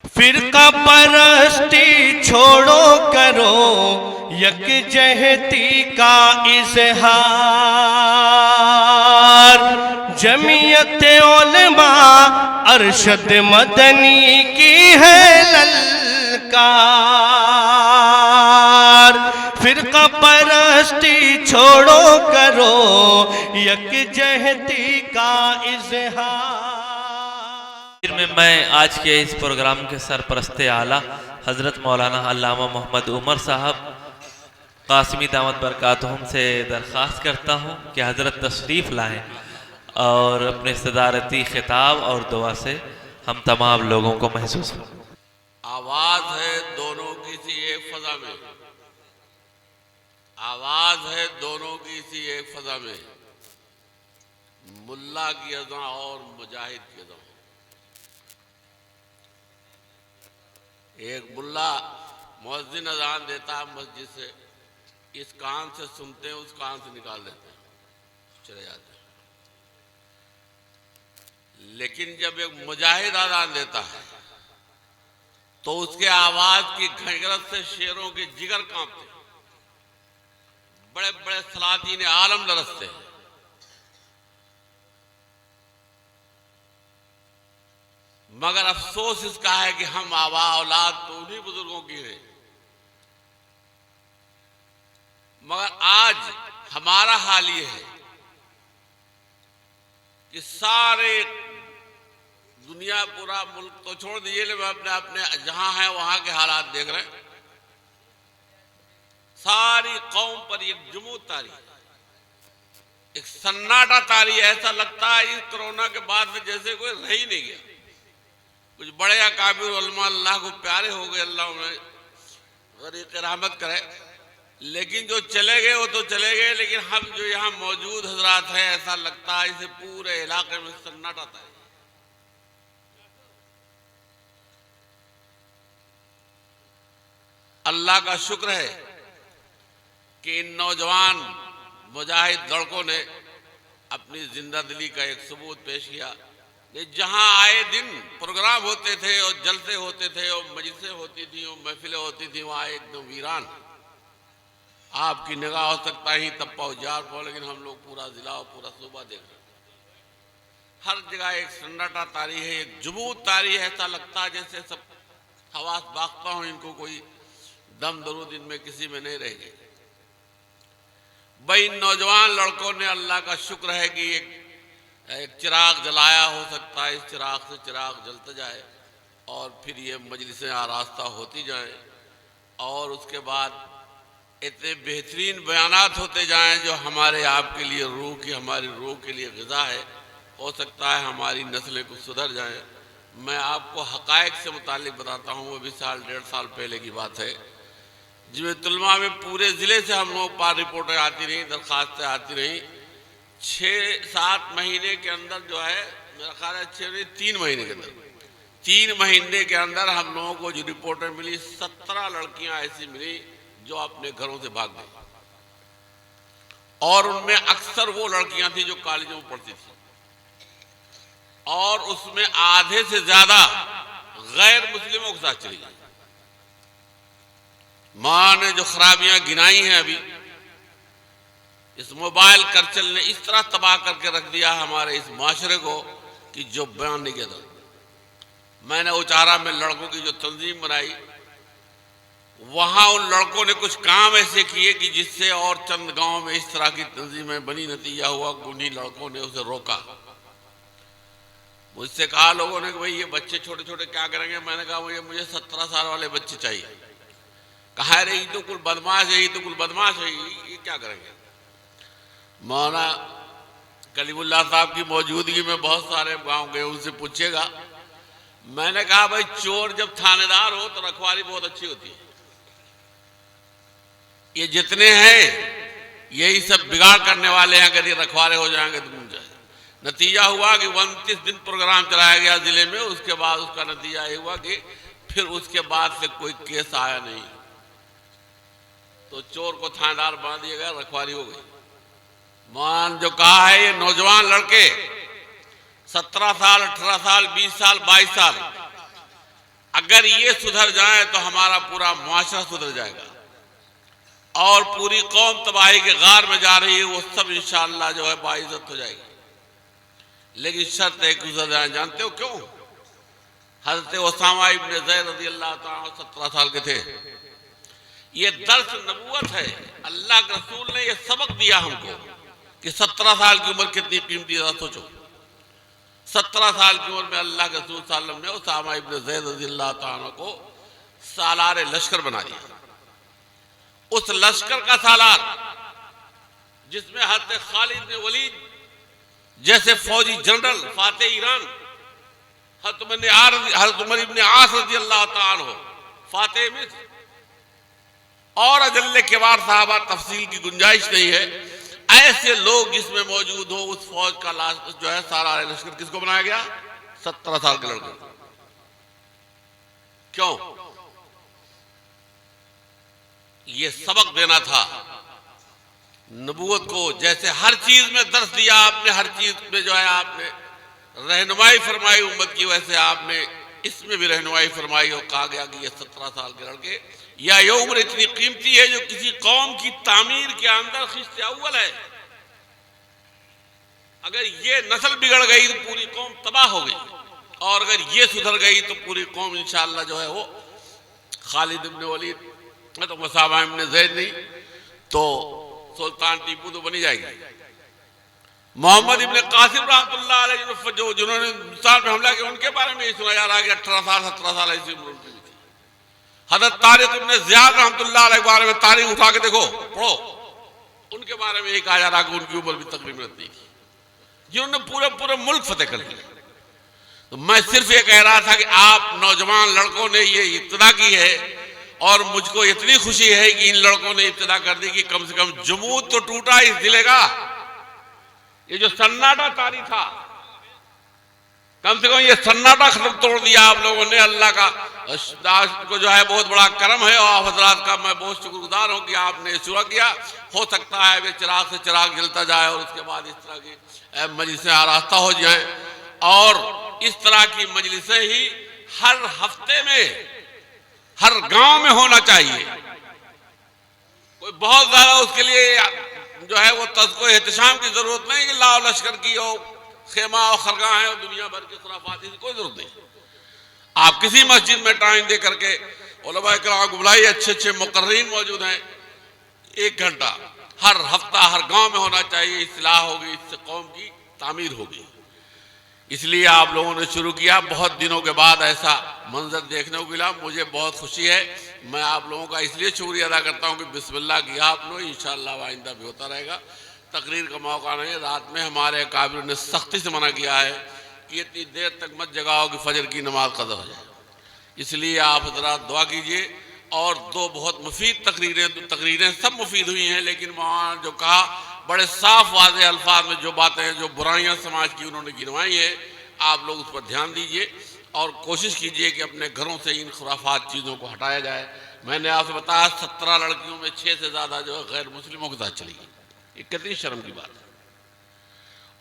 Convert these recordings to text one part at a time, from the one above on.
फिरका परस्ती छोड़ो करो यकजहती का इजहार। जमीयत उलमा अरशद मदनी की है ललकार। फिरका परस्ती छोड़ो करो यकजहती का इजहार। में मैं आज के इस प्रोग्राम के सरपरस्ते आला हज़रत मौलाना अल्लामा मोहम्मद उमर साहब कासिमी दामत बरकातुहुम से दरख्वास्त करता हूँ कि हज़रत तशरीफ़ लाएँ और अपने सदारती खिताब और दुआ से हम तमाम लोगों को महसूस हो। आवाज़ है दोनों की सी एक फ़ज़ा में, आवाज़ है दोनों की सी एक फ़ज़ा में, मुल्ला की अज़ां और मुजाहिद की अज़ां। एक मुल्ला मुअज्जिन अज़ान देता है मस्जिद से, इस कान से सुनते हैं उस कान से निकाल देते हैं, चले जाते हैं। लेकिन जब एक मुजाहिद अज़ान देता है तो उसके आवाज की घंघरत से शेरों के जिगर कांपते हैं, बड़े बड़े सलातीन आलम लरसते हैं। मगर अफसोस इसका है कि हम आबा औलाद तो उन्हीं बुजुर्गों की है, मगर आज हमारा हाल ये है कि सारे दुनिया पूरा मुल्क तो छोड़ दीजिए, लेकिन अपने अपने जहां हैं वहां के हालात देख रहे हैं। सारी कौम पर एक जुमूद तारी, एक सन्नाटा तारी, ऐसा लगता है इस कोरोना के बाद में जैसे कोई रह ही नहीं गया। कुछ बड़े अकाबिर उलमा अल्लाह को प्यारे हो गए, अल्लाह उन्हें गरीक रहमत करे, लेकिन जो चले गए वो तो चले गए। लेकिन हम जो यहाँ मौजूद हजरात हैं, ऐसा लगता है इसे पूरे इलाके में सन्नाटा था। अल्लाह का शुक्र है कि इन नौजवान मुजाहिद लड़कों ने अपनी जिंदा दिली का एक सबूत पेश किया। जहां आए दिन प्रोग्राम होते थे और जलसे होते थे और मजलिसें होती थी और महफिलें होती थी, वहां एकदम वीरान, आपकी निगाह हो सकता ही तप्पा उजार पाओ, लेकिन हम लोग पूरा जिला और पूरा सूबा देख रहे हैं। हर जगह एक सन्नाटा तारी है, एक जुमूद तारी है। ऐसा लगता है जैसे सब हवास बागता हूं, इनको कोई दम दरूद इनमें किसी में नहीं रहेगी। भाई नौजवान लड़कों ने, अल्लाह का शुक्र है कि एक चिराग जलाया, हो सकता है इस चिराग से चिराग जलता जाए और फिर ये मजलिसें आरास्ता होती जाएं और उसके बाद इतने बेहतरीन बयानात होते जाएं जो हमारे आपके लिए रूह की, हमारी रूह के लिए ग़िज़ा है। हो सकता है हमारी नस्लें कुछ सुधर जाएं। मैं आपको हक़ाइक़ से मुताल्लिक़ बताता हूँ। वो भी साल डेढ़ साल पहले की बात है, जमीयतुलमा में पूरे ज़िले से हम लोग पास रिपोर्टें आती रहीं, दरख्वास्तें आती रहीं। 6-7 महीने के अंदर जो है, मेरा ख्याल है 3 महीने के अंदर, 3 महीने के अंदर हम लोगों को जो रिपोर्टें मिली, 17 लड़कियां ऐसी मिली जो अपने घरों से भाग गई। और उनमें अक्सर वो लड़कियां थी जो कॉलेजों में पढ़ती थी, और उसमें आधे से ज्यादा गैर मुस्लिमों के साथ चली गई। मां ने जो खराबियां गिनाई हैं अभी, इस मोबाइल करचल ने इस तरह तबाह करके रख दिया हमारे इस माशरे को कि जो बयान नहीं किया। मैंने उचारा में लड़कों की जो तंजीम बनाई, वहां उन लड़कों ने कुछ काम ऐसे किए कि जिससे और चंद गांव में इस तरह की तंजीमें बनी। नतीजा हुआ उन्हीं लड़कों ने उसे रोका। मुझसे कहा लोगों ने कि भाई ये बच्चे छोटे छोटे क्या करेंगे। मैंने कहा मुझे 17 साल वाले बच्चे चाहिए। कहा रे ये तो कुल बदमाश है, ये तो कुल बदमाश है, ये क्या करेंगे। मौलाना कलीमुल्लाह साहब की मौजूदगी में बहुत सारे गांव गए, उनसे पूछेगा। मैंने कहा भाई चोर जब थानेदार हो तो रखवाली बहुत अच्छी होती है। ये जितने हैं यही सब बिगाड़ करने वाले हैं, अगर ये रखवाले हो जाएंगे तो घूम जाए। नतीजा हुआ कि 29 दिन प्रोग्राम चलाया गया जिले में। उसके बाद उसका नतीजा ये हुआ कि फिर उसके बाद से कोई केस आया नहीं, तो चोर को थानेदार बना दिया गया, रखवाली हो गई। मान जो कहा है, ये नौजवान लड़के 17 साल, 18 साल, 20 साल, 22 साल अगर ये सुधर जाए तो हमारा पूरा मुआशरा सुधर जाएगा, और पूरी कौम तबाही के गार में जा रही है वो सब इंशाअल्लाह जो है बाइज्जत हो जाएगी। लेकिन शर्त है कि सुधर जाए। जानते हो क्यों? हजरत उसामा इब्न ज़ैद रज़ी अल्लाह तआला 17 साल के थे। ये दर्स नबूवत है। अल्लाह के रसूल ने ये सबक दिया हमको कि 17 साल की उम्र कितनी कीमती है। सोचो 17 साल की उम्र में अल्लाह के रसूल सल्लल्लाहु अलैहि वसल्लम ने उसामा इब्न ज़ैद रज़ी अल्लाह तआला को सालार लश्कर बना दिया। उस लश्कर का सालार जिसमें हज़रत खालिद बिन वलीद जैसे फौजी जनरल फातेह ईरान, हज़रत उमर इब्न आस रज़ी अल्लाह तआला हो फातेह मिस्र, और अजल्ले किबार साहबा, तफसील की गुंजाइश नहीं है, ऐसे लोग जिसमें मौजूद हो, उस फौज का जो है सालार लश्कर किसको बनाया गया? 17 साल के लड़के। क्यों? ये सबक देना था नबूवत को। जैसे हर चीज में दर्स दिया आपने, हर चीज में जो है आपने रहनुमाई फरमाई उम्मत की, वैसे आपने इसमें भी रहनुमाई फरमाई और कहा गया कि ये 17 साल के लड़के, या ये उम्र इतनी कीमती है जो किसी कौम की तामीर के अंदर खिश्त अव्वल है। अगर ये नस्ल बिगड़ गई तो पूरी कौम तबाह हो गई, और अगर ये सुधर गई तो पूरी कौम इंशाअल्लाह जो है वो खालिद इब्न वलीद तो उसामा इब्न ज़ैद नहीं तो सुल्तान टीपू तो बनी जाएगी। मोहम्मद इब्न कासिम रहमतुल्लाह अलैह जो जिन्होंने हिंदुस्तान पे हमला किया, उनके बारे में ये सुना जा रहा है कि 18 साल 17 साल ऐसी उम्र उनकी थी। हज़रत तारिक इब्न ज़ियाद रहमतुल्लाह अलैह के बारे में तारीख उठा के देखो, पढ़ो, उनके बारे में ये कहा जा रहा कि उनकी उम्र भी तकरीबन इतनी थी, जिन्होंने पूरे पूरे मुल्क फतेह कर लिया। तो मैं सिर्फ ये कह रहा था कि आप नौजवान लड़कों ने ये इब्तिदा की है, और मुझको इतनी खुशी है कि इन लड़कों ने इब्तिदा कर दी कि कम से कम जमूद तो टूटा इस जिले का। ये जो सन्नाटा तारी था, कम से कम ये सन्नाटा खत्म तोड़ दिया आप लोगों ने। अल्लाह का को जो है बहुत बड़ा करम है, और आप हजरात का मैं बहुत शुक्रगुजार हूं कि आपने शुरू किया। हो सकता है वे चिराग से चिराग जलता जाए और उसके बाद इस तरह की मजलिसें आरास्ता हो जाएं, और इस तरह की मजलिसें ही हर हफ्ते में हर गांव में होना चाहिए। कोई बहुत ज्यादा उसके लिए जो है वो तज़्किया एहतशाम की जरूरत नहीं कि लाओ लश्कर की हो, खेमा और खरगाह है और दुनिया भर के खुराफात की कोई जरूरत नहीं। आप किसी मस्जिद में टाइम दे करके उलमा किराम को बुलाइए, अच्छे अच्छे मुकर्रीन मौजूद हैं, 1 घंटा हर हफ्ता हर गांव में होना चाहिए। इस्लाह होगी, इससे कौम की तामीर होगी। इसलिए आप लोगों ने शुरू किया। बहुत दिनों के बाद ऐसा मंजर देखने को मिला, मुझे बहुत खुशी है। मैं आप लोगों का इसलिए शुक्रिया अदा करता हूं कि बिस्मिल्लाह किया आप लोग, इंशाअल्लाह आइंदा भी होता रहेगा। तकरीर का मौका नहीं, रात में हमारे काबिल ने सख्ती से मना किया है कि इतनी देर तक मत जगाओ कि फजर की नमाज कज़ा हो जाए। इसलिए आप हजरात दुआ कीजिए। और 2 बहुत मुफीद तकरीरें सब मुफीद हुई हैं, लेकिन वहाँ जो कहा बड़े साफ वाज़े अल्फाज में जो बातें हैं, जो बुराइयां समाज की उन्होंने गिनवाई है, आप लोग उस पर ध्यान दीजिए और कोशिश कीजिए कि अपने घरों से इन खुराफात चीज़ों को हटाया जाए। मैंने आपसे बताया 17 लड़कियों में 6 से ज़्यादा जो है गैर मुस्लिमों के साथ चली गई। ये कितनी शर्म की बात है।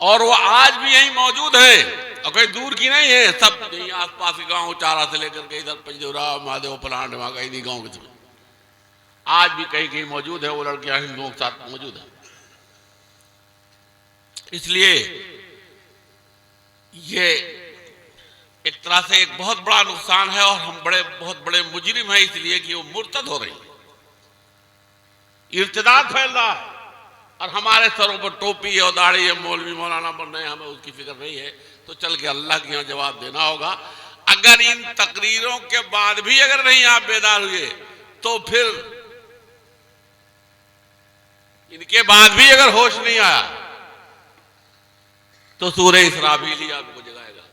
और वो आज भी यहीं मौजूद हैं, और कहीं दूर की नहीं है, सब यहीं आस पास के गाँव, चारा से लेकर के इधर पंजौरा, महादेव, प्लांट, वहाँ का इन्हीं गाँव के आज भी कहीं कहीं मौजूद है। वो लड़कियां हिंदुओं के साथ मौजूद है। इसलिए ये एक तरह से एक बहुत बड़ा नुकसान है, और हम बहुत बड़े मुजरिम हैं इसलिए कि वो मुर्तद हो रही है, इर्तिदाद फैल रहा है, और हमारे सरों पर टोपी और दाढ़ी है, मौलवी मौलाना बन रहे हैं, हमें उसकी फिक्र नहीं है। तो चल के अल्लाह के यहाँ जवाब देना होगा। अगर इन तकरीरों के बाद भी अगर नहीं आप बेदार हुए, तो फिर इनके बाद भी अगर होश नहीं आया तो सूरह इसराफील ही आपको जगाएगा।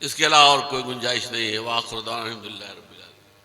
इसके अलावा और कोई गुंजाइश नहीं है। वाखिर दाना अल्हम्दुलिल्लाह रब्बिल आलमीन।